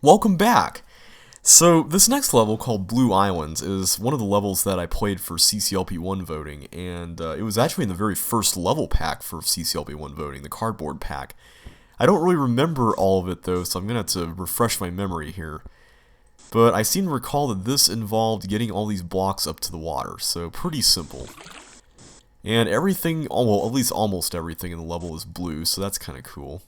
Welcome back! So, this next level, called Blue Iowans, is one of the levels that I played for CCLP1 voting, and it was actually in the very first level pack for CCLP1 voting, the cardboard pack. I don't really remember all of it though, so I'm going to have to refresh my memory here. But I seem to recall that this involved getting all these blocks up to the water, so pretty simple. And everything, well, at least almost everything in the level is blue, so that's kind of cool.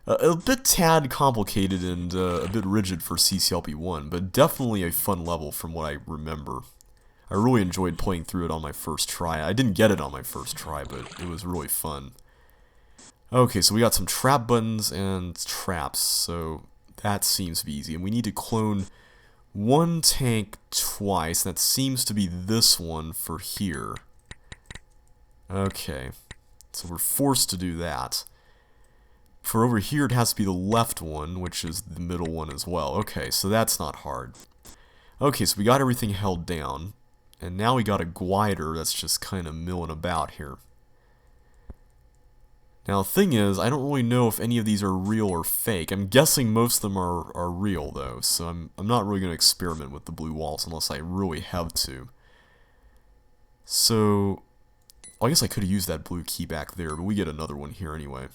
A bit tad complicated and a bit rigid for CCLP1, but definitely a fun level from what I remember. I really enjoyed playing through it on my first try. I didn't get it on my first try, but it was really fun. Okay, so we got some trap buttons and traps, so that seems to be easy. And we need to clone one tank twice. That seems to be this one for here. Okay, so we're forced to do that. For over here, it has to be the left one, which is the middle one as well. Okay, so that's not hard. Okay, so we got everything held down. And now we got a glider that's just kind of milling about here. Now, the thing is, I don't really know if any of these are real or fake. I'm guessing most of them are real, though, so I'm not really going to experiment with the blue walls unless I really have to. So, I guess I could have used that blue key back there, but we get another one here anyway.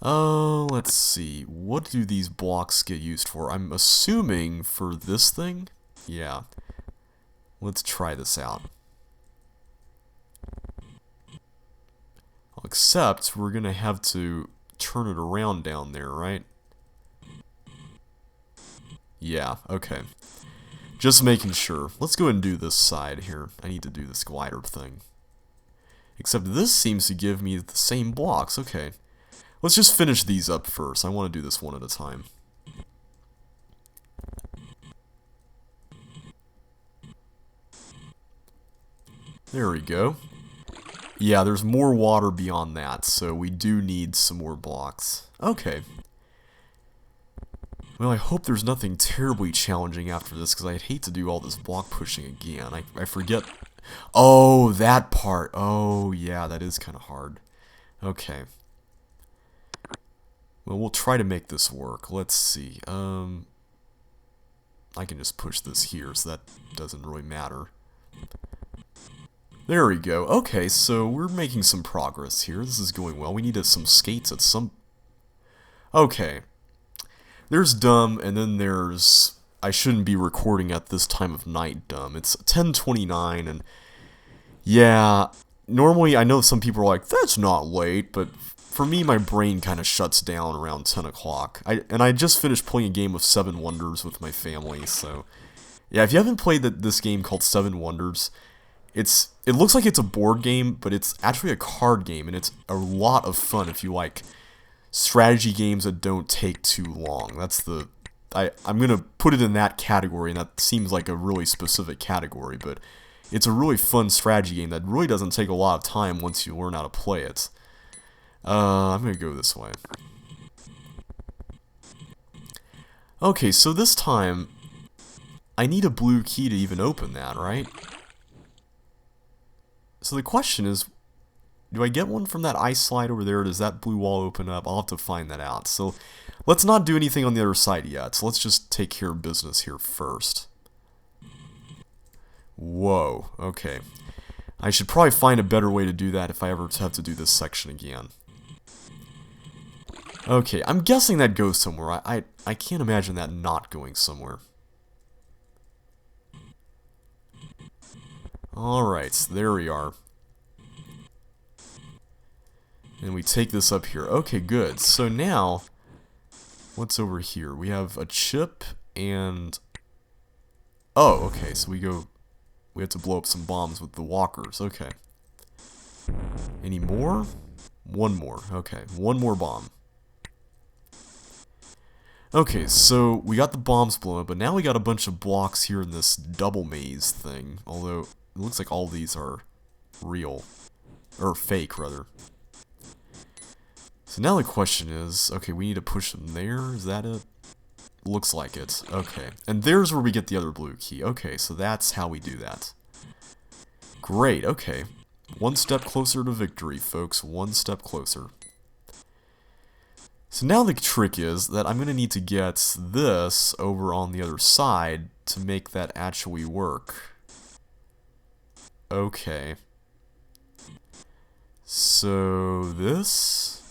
Let's see. What do these blocks get used for? I'm assuming for this thing? Yeah. Let's try this out. Except we're gonna have to turn it around down there, right? Yeah, okay. Just making sure. Let's go ahead and do this side here. I need to do this glider thing. Except this seems to give me the same blocks. Okay. Let's just finish these up first. I want to do this one at a time. There we go. Yeah, there's more water beyond that, so we do need some more blocks. Okay. Well, I hope there's nothing terribly challenging after this, because I'd hate to do all this block pushing again. I forget... Oh, that part. Oh, yeah, that is kind of hard. Okay. Well, we'll try to make this work. Let's see. I can just push this here, so that doesn't really matter. There we go. Okay, so we're making some progress here. This is going well. We needed some skates at some... Okay. There's dumb, and then there's... I shouldn't be recording at this time of night dumb. It's 10:29, and... Yeah, normally I know some people are like, that's not late, but... For me, my brain kind of shuts down around 10 o'clock. I just finished playing a game of Seven Wonders with my family, so... Yeah, if you haven't played this game called Seven Wonders... It looks like it's a board game, but it's actually a card game, and it's a lot of fun if you like strategy games that don't take too long. That's the... I'm going to put it in that category, and that seems like a really specific category, but it's a really fun strategy game that really doesn't take a lot of time once you learn how to play it. I'm going to go this way. Okay, so this time, I need a blue key to even open that, right? So the question is, do I get one from that ice slide over there, or does that blue wall open up? I'll have to find that out. So let's not do anything on the other side yet. So let's just take care of business here first. Whoa, okay. I should probably find a better way to do that if I ever have to do this section again. Okay, I'm guessing that goes somewhere. I can't imagine that not going somewhere. Alright, so there we are. And we take this up here. Okay, good. So now, what's over here? We have a chip and... Oh, okay, so we have to blow up some bombs with the walkers. Okay. Any more? One more. Okay, one more bomb. Okay, so we got the bombs blown up, but now we got a bunch of blocks here in this double maze thing. Although, it looks like all these are real. Or fake, rather. So now the question is, okay, we need to push them there. Is that it? Looks like it. Okay. And there's where we get the other blue key. Okay, so that's how we do that. Great, okay. One step closer to victory, folks. One step closer. So now the trick is that I'm going to need to get this over on the other side to make that actually work. Okay. So this...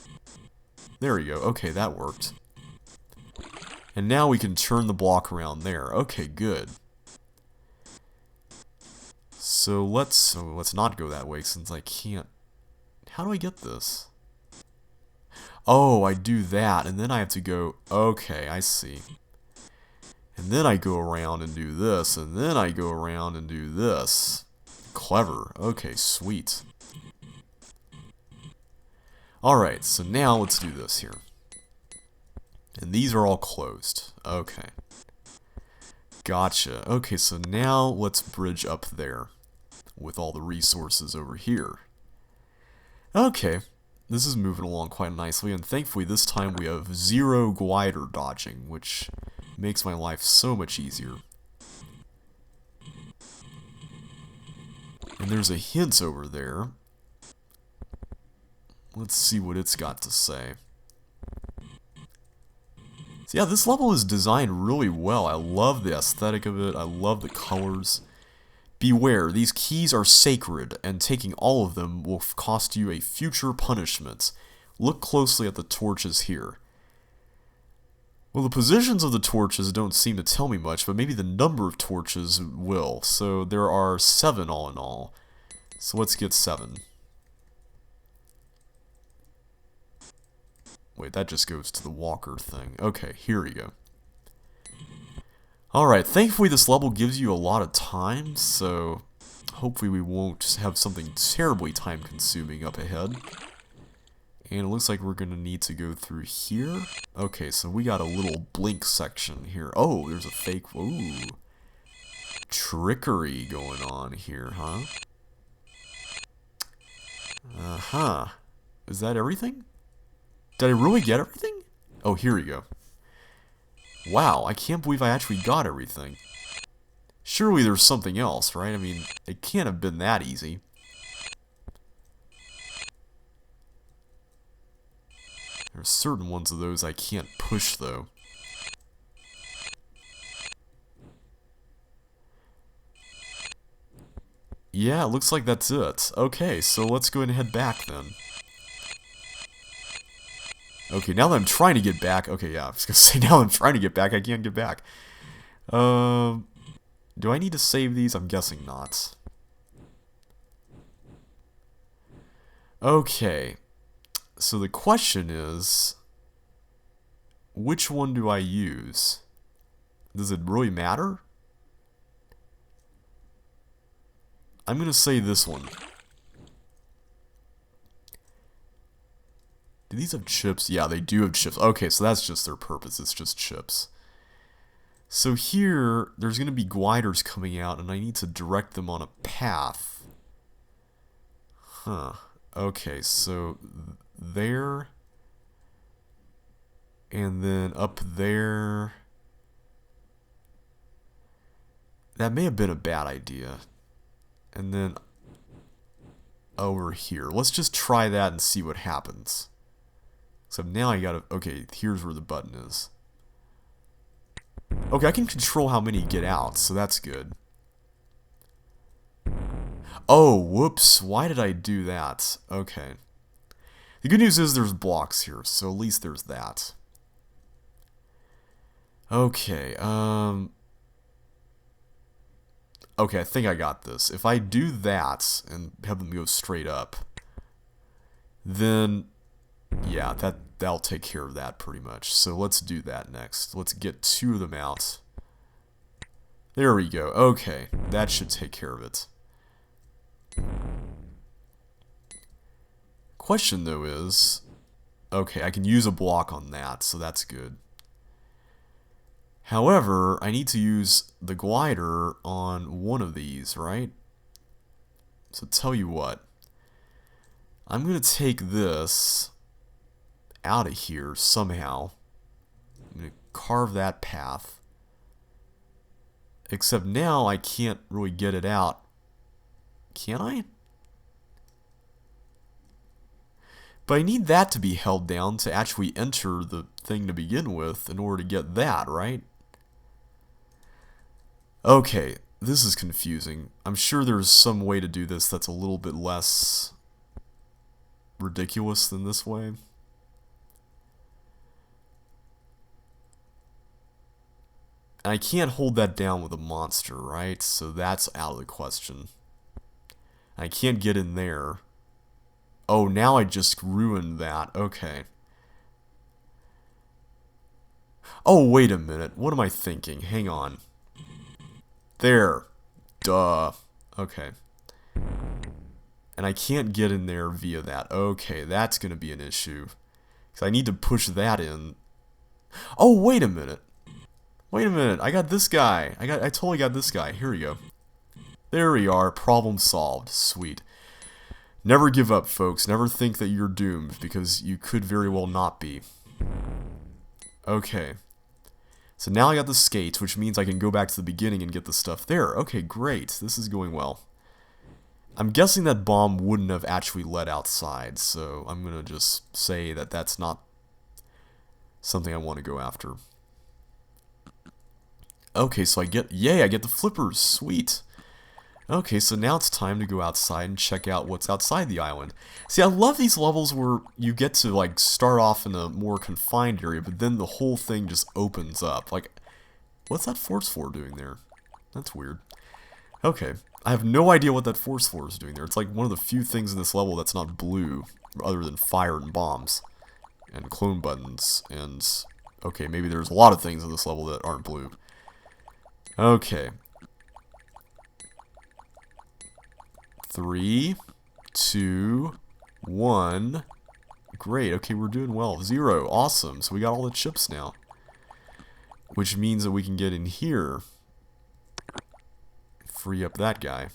There we go. Okay, that worked. And now we can turn the block around there. Okay, good. So let's not go that way since I can't... How do I get this? Oh, I do that, and then I have to go... Okay, I see. And then I go around and do this, and then I go around and do this. Clever. Okay, sweet. Alright, so now let's do this here. And these are all closed. Okay. Gotcha. Okay, so now let's bridge up there with all the resources over here. Okay, this is moving along quite nicely, and thankfully this time we have 0 glider dodging, which makes my life so much easier. And there's a hint over there. Let's see what it's got to say. So yeah, this level is designed really well. I love the aesthetic of it. I love the colors. Beware, these keys are sacred, and taking all of them will cost you a future punishment. Look closely at the torches here. Well, the positions of the torches don't seem to tell me much, but maybe the number of torches will. So there are 7 all in all. So let's get 7. Wait, that just goes to the walker thing. Okay, here we go. Alright, thankfully this level gives you a lot of time, so hopefully we won't have something terribly time-consuming up ahead. And it looks like we're going to need to go through here. Okay, so we got a little blink section here. Oh, there's a fake... Ooh. Trickery going on here, huh? Uh-huh. Is that everything? Did I really get everything? Oh, here we go. Wow, I can't believe I actually got everything. Surely there's something else, right? I mean, it can't have been that easy. There's certain ones of those I can't push, though. Yeah, it looks like that's it. Okay, so let's go ahead and head back then. Okay, now that I'm trying to get back... Okay, yeah, I was gonna say, now that I'm trying to get back, I can't get back. Do I need to save these? I'm guessing not. Okay. So the question is... Which one do I use? Does it really matter? I'm gonna say this one. Do these have chips? Yeah, they do have chips. Okay, so that's just their purpose. It's just chips. So here, there's going to be gliders coming out, and I need to direct them on a path. Huh. Okay, so there. And then up there. That may have been a bad idea. And then over here. Let's just try that and see what happens. So now I gotta... Okay, here's where the button is. Okay, I can control how many get out, so that's good. Oh, whoops. Why did I do that? Okay. The good news is there's blocks here, so at least there's that. Okay, okay, I think I got this. If I do that and have them go straight up, then... Yeah, that'll take care of that pretty much. So let's do that next. Let's get 2 of them out. There we go. Okay, that should take care of it. Question though is... Okay, I can use a block on that, so that's good. However, I need to use the glider on one of these, right? So tell you what. I'm going to take this... out of here somehow. I'm going to carve that path. Except now I can't really get it out. Can I? But I need that to be held down to actually enter the thing to begin with in order to get that, right? Okay, this is confusing. I'm sure there's some way to do this that's a little bit less ridiculous than this way. And I can't hold that down with a monster, right? So that's out of the question. I can't get in there. Oh, now I just ruined that. Okay. Oh, wait a minute. What am I thinking? Hang on. There. Duh. Okay. And I can't get in there via that. Okay, that's going to be an issue. Because I need to push that in. Oh, wait a minute. Wait a minute. I got this guy. I totally got this guy. Here we go. There we are. Problem solved. Sweet. Never give up, folks. Never think that you're doomed, because you could very well not be. Okay. So now I got the skates, which means I can go back to the beginning and get the stuff there. Okay, great. This is going well. I'm guessing that bomb wouldn't have actually led outside, so I'm going to just say that that's not something I want to go after. Okay, so I get the flippers. Sweet. Okay, so now it's time to go outside and check out what's outside the island. See, I love these levels where you get to, like, start off in a more confined area, but then the whole thing just opens up. Like, what's that force floor doing there? That's weird. Okay, I have no idea what that force floor is doing there. It's like one of the few things in this level that's not blue, other than fire and bombs, and clone buttons, and... okay, maybe there's a lot of things in this level that aren't blue. Okay. 3, 2, 1. Great, okay, we're doing well. 0, awesome. So we got all the chips now. Which means that we can get in here. Free up that guy.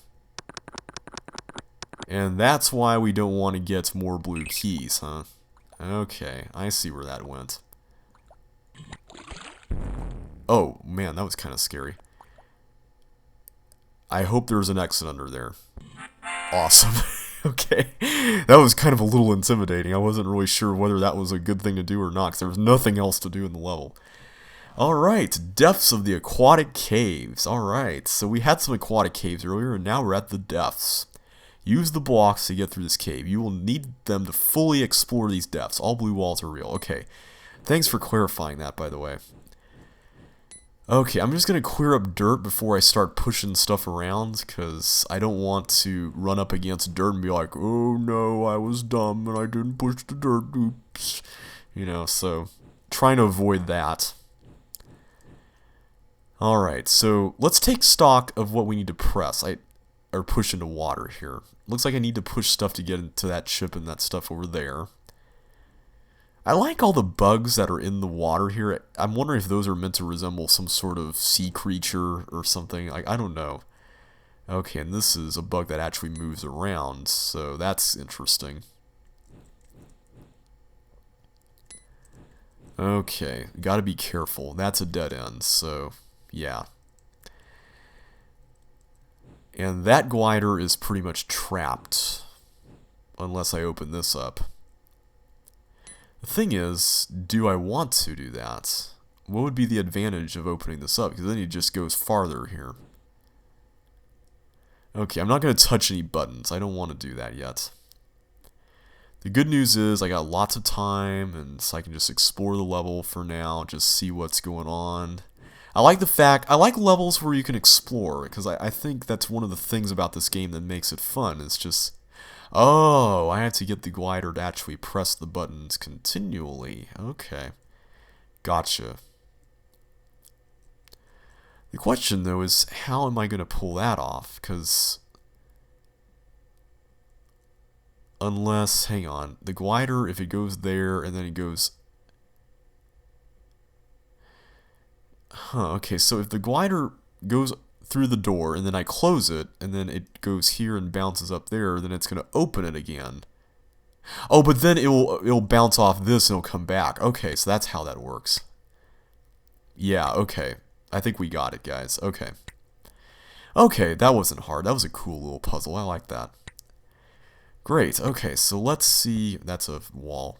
And that's why we don't want to get more blue keys, huh? Okay, I see where that went. Oh, man, that was kind of scary. I hope there's an exit under there. Awesome. Okay. That was kind of a little intimidating. I wasn't really sure whether that was a good thing to do or not, because there was nothing else to do in the level. Alright, depths of the aquatic caves. Alright, so we had some aquatic caves earlier, and now we're at the depths. Use the blocks to get through this cave. You will need them to fully explore these depths. All blue walls are real. Okay. Thanks for clarifying that, by the way. Okay, I'm just going to clear up dirt before I start pushing stuff around, because I don't want to run up against dirt and be like, oh no, I was dumb and I didn't push the dirt, oops. You know, so trying to avoid that. Alright, so let's take stock of what we need to press, or push into water here. Looks like I need to push stuff to get into that chip and that stuff over there. I like all the bugs that are in the water here. I'm wondering if those are meant to resemble some sort of sea creature or something. I don't know. Okay, and this is a bug that actually moves around, so that's interesting. Okay, gotta be careful. That's a dead end, so yeah. And that glider is pretty much trapped, unless I open this up. The thing is, do I want to do that? What would be the advantage of opening this up? Because then it just goes farther here. Okay, I'm not going to touch any buttons. I don't want to do that yet. The good news is I got lots of time, and so I can just explore the level for now, just see what's going on. I like levels where you can explore, because I think that's one of the things about this game that makes it fun. It's just... oh, I have to get the glider to actually press the buttons continually. Okay. Gotcha. The question, though, is how am I going to pull that off? Because... unless... hang on. The glider, if it goes there and then it goes... huh, okay, so if the glider goes through the door and then I close it and then it goes here and bounces up there, then it's going to open it again. Oh, but then it'll bounce off this and it'll come back. Okay, so that's how that works. Yeah, okay. I think we got it, guys. Okay. Okay, that wasn't hard. That was a cool little puzzle. I like that. Great, okay, so let's see, that's a wall.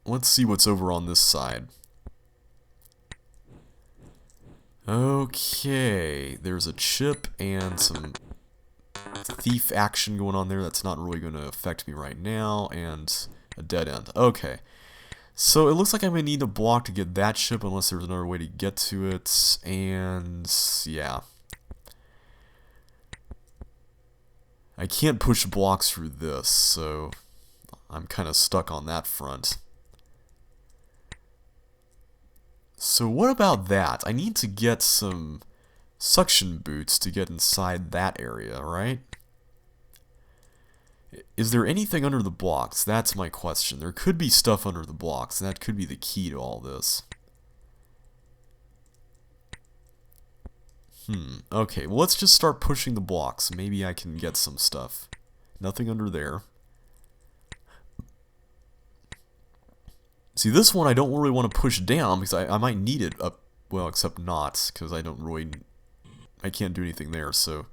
Let's see what's over on this side. Okay, there's a chip and some thief action going on there that's not really going to affect me right now, and a dead end. Okay, so it looks like I'm going to need a block to get that chip unless there's another way to get to it, and yeah. I can't push blocks through this, so I'm kind of stuck on that front. So what about that? I need to get some suction boots to get inside that area, right? Is there anything under the blocks? That's my question. There could be stuff under the blocks, and that could be the key to all this. Okay, well let's just start pushing the blocks. Maybe I can get some stuff. Nothing under there. See, this one I don't really want to push down because I might need it up, well, except not, because I can't do anything there, so.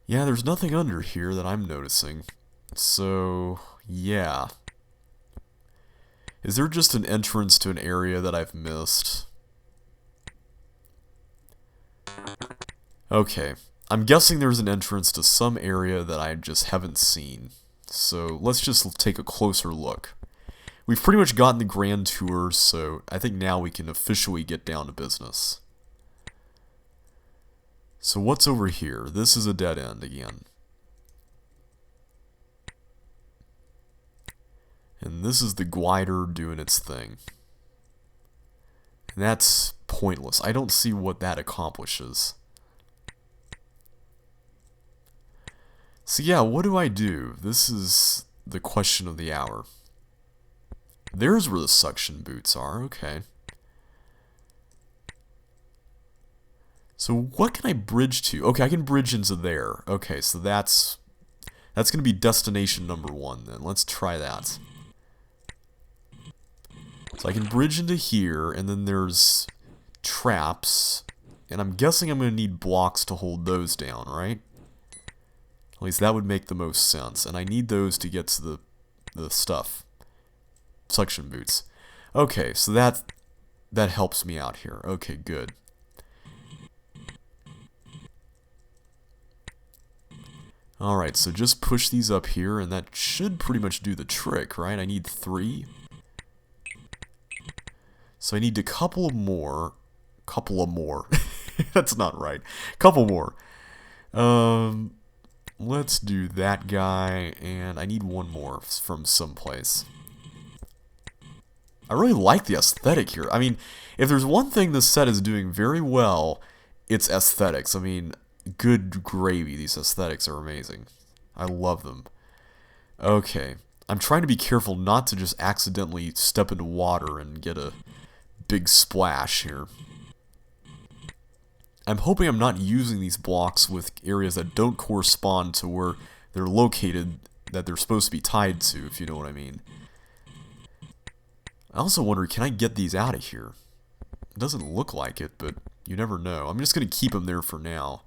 Yeah, there's nothing under here that I'm noticing. So, yeah. Is there just an entrance to an area that I've missed? Okay, I'm guessing there's an entrance to some area that I just haven't seen. So, let's just take a closer look. We've pretty much gotten the grand tour, so I think now we can officially get down to business. So what's over here? This is a dead end again. And this is the glider doing its thing. And that's pointless. I don't see what that accomplishes. So yeah, what do I do? This is the question of the hour. There's where the suction boots are, okay. So what can I bridge to? Okay, I can bridge into there. Okay, so that's going to be destination number 1 then. Let's try that. So I can bridge into here, and then there's traps, and I'm guessing I'm going to need blocks to hold those down, right? At least that would make the most sense, and I need those to get to the stuff. Suction boots. Okay, so that helps me out here. Okay, good. Alright, so just push these up here, and that should pretty much do the trick, right? I need 3. So I need a couple more. That's not right. Couple more. Let's do that guy, and I need one more from someplace. I really like the aesthetic here. I mean, if there's one thing this set is doing very well, it's aesthetics. I mean, good gravy, these aesthetics are amazing. I love them. Okay, I'm trying to be careful not to just accidentally step into water and get a big splash here. I'm hoping I'm not using these blocks with areas that don't correspond to where they're located, that they're supposed to be tied to, if you know what I mean. I also wonder, can I get these out of here? It doesn't look like it, but you never know. I'm just going to keep them there for now.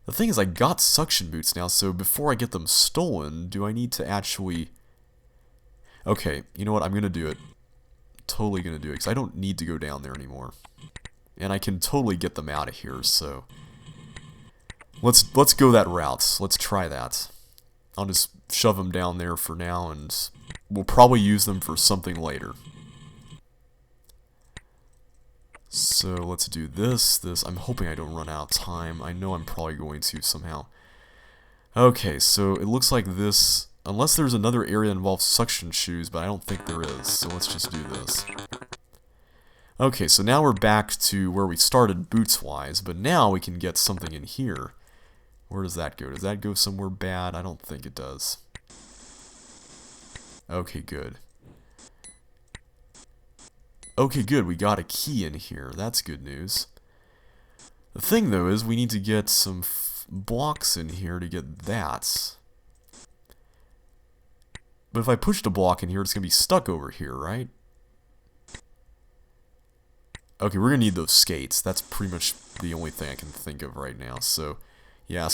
The thing is, I got suction boots now, so before I get them stolen, do I need to actually... Okay, you know what? I'm going to do it. Totally going to do it, because I don't need to go down there anymore. And I can totally get them out of here, so... Let's go that route. Let's try that. I'll just shove them down there for now, and we'll probably use them for something later. So let's do this. I'm hoping I don't run out of time. I know I'm probably going to somehow. Okay, so it looks like this, unless there's another area that involves suction shoes, but I don't think there is, so let's just do this. Okay, so now we're back to where we started boots-wise, but now we can get something in here. Where does that go? Does that go somewhere bad? I don't think it does. Okay, good. Okay, good, we got a key in here. That's good news. The thing, though, is we need to get some blocks in here to get that. But if I pushed a block in here, it's going to be stuck over here, right? Okay, we're going to need those skates. That's pretty much the only thing I can think of right now. So, yeah,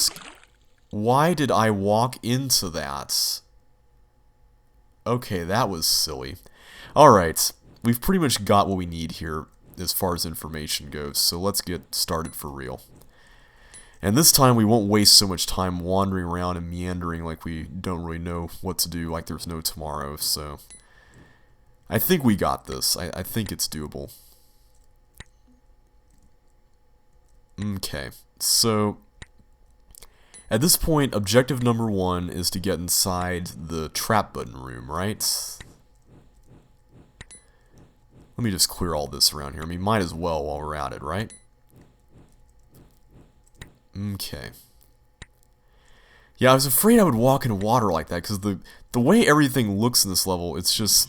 Why did I walk into that? Okay, that was silly. Alright, we've pretty much got what we need here as far as information goes, so let's get started for real. And this time we won't waste so much time wandering around and meandering like we don't really know what to do, like there's no tomorrow, so... I think we got this. I think it's doable. Okay, so... At this point, objective number 1 is to get inside the trap button room, right? Let me just clear all this around here. I mean, might as well while we're at it, right? Okay. Yeah, I was afraid I would walk into water like that, because the way everything looks in this level, it's just...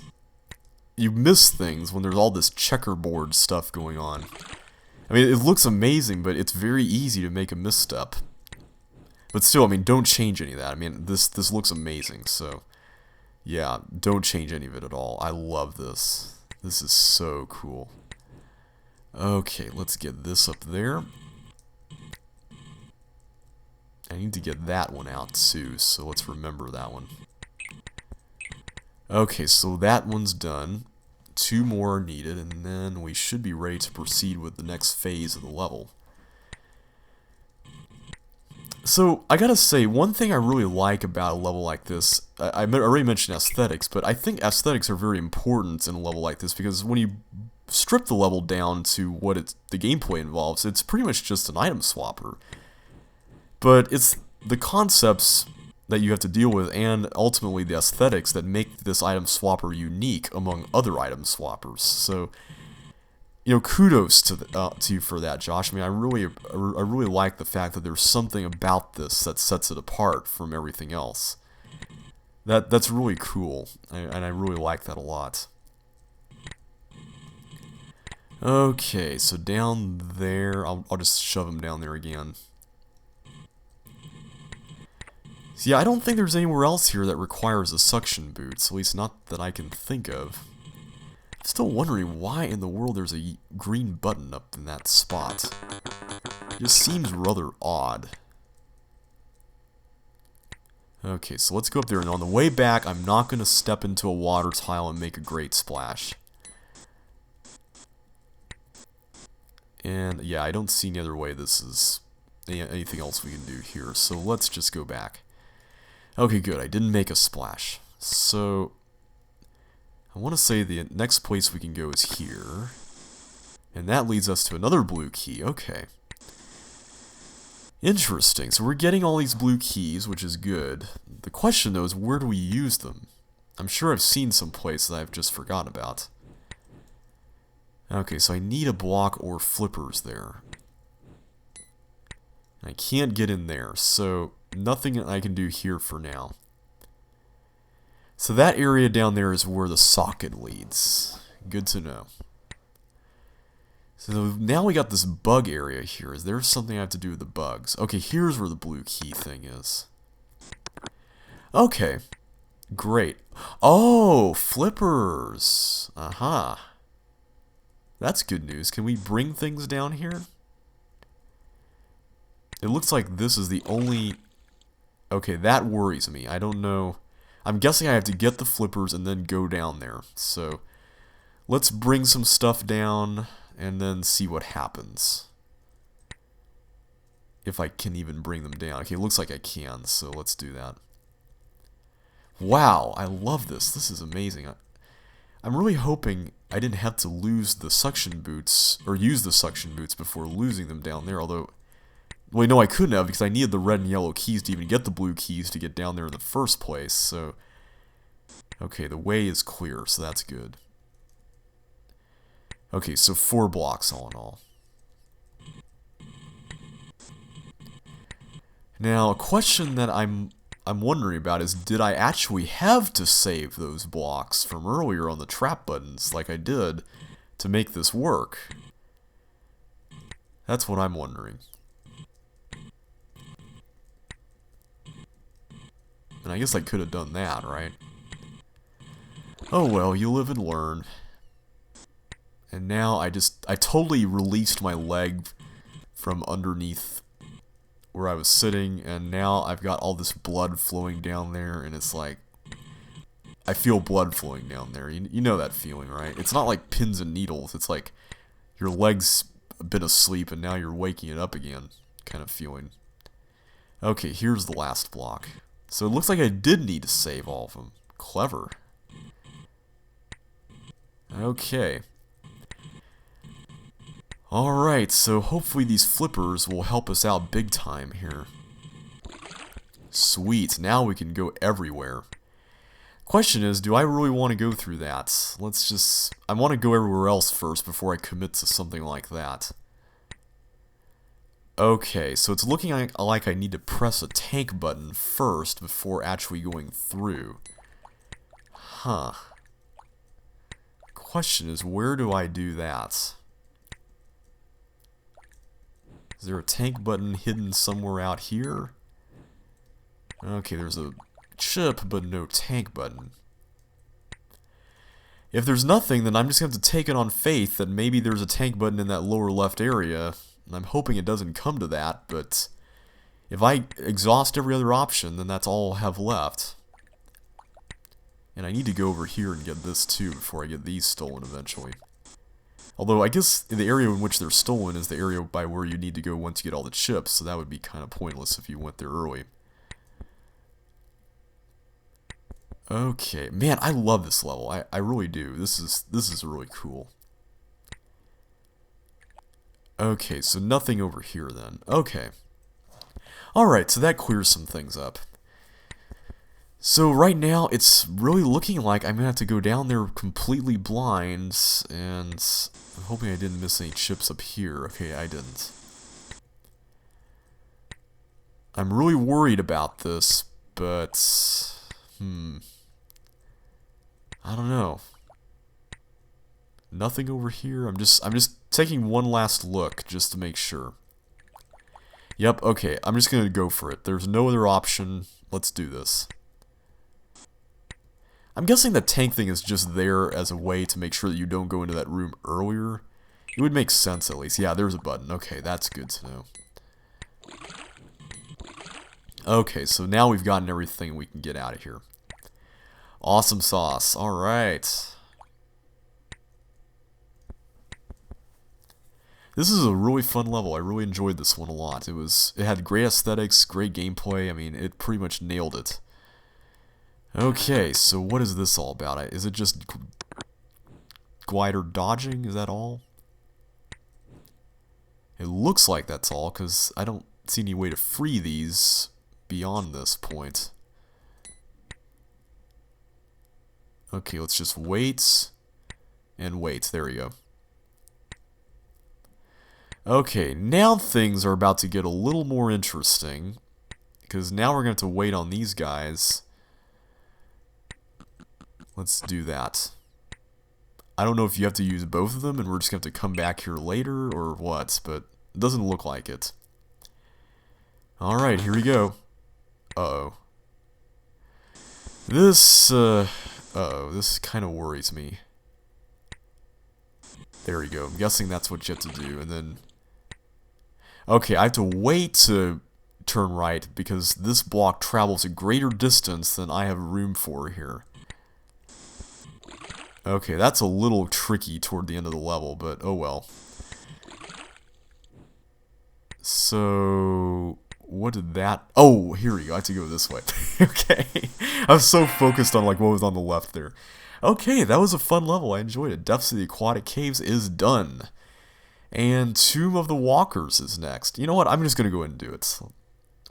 You miss things when there's all this checkerboard stuff going on. I mean, it looks amazing, but it's very easy to make a misstep. But still, I mean, don't change any of that. I mean, this looks amazing, so... Yeah, don't change any of it at all. I love this. This is so cool. Okay, let's get this up there. I need to get that one out too, so let's remember that one. Okay, so that one's done. 2 more are needed, and then we should be ready to proceed with the next phase of the level. So, I gotta say, one thing I really like about a level like this, I already mentioned aesthetics, but I think aesthetics are very important in a level like this, because when you strip the level down to what the gameplay involves, it's pretty much just an item swapper. But it's the concepts that you have to deal with, and ultimately the aesthetics that make this item swapper unique among other item swappers. So, you know, kudos to you for that, Josh. I mean, I really like the fact that there's something about this that sets it apart from everything else. That's really cool, and I really like that a lot. Okay, so down there, I'll just shove him down there again. So yeah, I don't think there's anywhere else here that requires a suction boots, at least not that I can think of. I'm still wondering why in the world there's a green button up in that spot. It just seems rather odd. Okay, so let's go up there, and on the way back, I'm not going to step into a water tile and make a great splash. And yeah, I don't see any other way this is anything else we can do here, so let's just go back. Okay, good, I didn't make a splash. So, I want to say the next place we can go is here. And that leads us to another blue key, okay. Interesting, so we're getting all these blue keys, which is good. The question though is, where do we use them? I'm sure I've seen some place that I've just forgotten about. Okay, so I need a block or flippers there. I can't get in there, so nothing I can do here for now. So that area down there is where the socket leads. Good to know. So now we got this bug area here. Is there something I have to do with the bugs? Okay, here's where the blue key thing is. Okay, great. Oh, flippers. Aha. That's good news. Can we bring things down here? It looks like this is the only... Okay, that worries me. I don't know. I'm guessing I have to get the flippers and then go down there. So, let's bring some stuff down and then see what happens. If I can even bring them down. Okay, it looks like I can, so let's do that. Wow, I love this. This is amazing. I'm really hoping I didn't have to lose the suction boots, or use the suction boots before losing them down there, although... Well, no, I couldn't have, because I needed the red and yellow keys to even get the blue keys to get down there in the first place, so... Okay, the way is clear, so that's good. Okay, so 4 blocks all in all. Now, a question that I'm wondering about is, did I actually have to save those blocks from earlier on the trap buttons, like I did, to make this work? That's what I'm wondering. And I guess I could have done that, right? Oh well, you live and learn. And now I totally released my leg from underneath where I was sitting, and now I've got all this blood flowing down there, and it's like, I feel blood flowing down there. You know that feeling, right? It's not like pins and needles. It's like your leg's been asleep, and now you're waking it up again kind of feeling. Okay, here's the last block. So it looks like I did need to save all of them. Clever. Okay. Alright, so hopefully these flippers will help us out big time here. Sweet, now we can go everywhere. Question is, do I really want to go through that? I want to go everywhere else first before I commit to something like that. Okay, so it's looking like I need to press a tank button first before actually going through. Huh. Question is, where do I do that? Is there a tank button hidden somewhere out here? Okay, there's a chip, but no tank button. If there's nothing, then I'm just going to have to take it on faith that maybe there's a tank button in that lower left area. And I'm hoping it doesn't come to that, but if I exhaust every other option, then that's all I'll have left. And I need to go over here and get this too before I get these stolen eventually. Although, I guess the area in which they're stolen is the area by where you need to go once you get all the chips, so that would be kind of pointless if you went there early. Okay, man, I love this level. I really do. This is really cool. Okay, so nothing over here then. Okay. Alright, so that clears some things up. So right now, it's really looking like I'm going to have to go down there completely blind, and I'm hoping I didn't miss any chips up here. Okay, I didn't. I'm really worried about this, but... I don't know. Nothing over here. I'm just taking one last look just to make sure. Yep, okay, I'm just going to go for it. There's no other option. Let's do this. I'm guessing the tank thing is just there as a way to make sure that you don't go into that room earlier. It would make sense at least. Yeah, there's a button. Okay, that's good to know. Okay, so now we've gotten everything we can get out of here. Awesome sauce. Alright. This is a really fun level. I really enjoyed this one a lot. It had great aesthetics, great gameplay. I mean, it pretty much nailed it. Okay, so what is this all about? Is it just glider dodging? Is that all? It looks like that's all, because I don't see any way to free these beyond this point. Okay, let's just wait and wait. There we go. Okay, now things are about to get a little more interesting, because now we're going to have to wait on these guys. Let's do that. I don't know if you have to use both of them and we're just going to have to come back here later or what, but it doesn't look like it. Alright, here we go. Uh-oh. This kind of worries me. There we go. I'm guessing that's what you have to do, and then... Okay, I have to wait to turn right because this block travels a greater distance than I have room for here. Okay, that's a little tricky toward the end of the level, but oh well. So... What did that... Oh, here we go. I have to go this way. Okay. I was so focused on like what was on the left there. Okay, that was a fun level. I enjoyed it. Depths of the Aquatic Caves is done. And Tomb of the Walkers is next. You know what? I'm just going to go ahead and do it.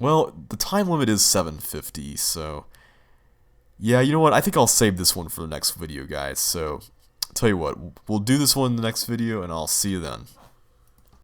Well, the time limit is 7:50, so... Yeah, you know what? I think I'll save this one for the next video, guys. So, tell you what. We'll do this one in the next video, and I'll see you then.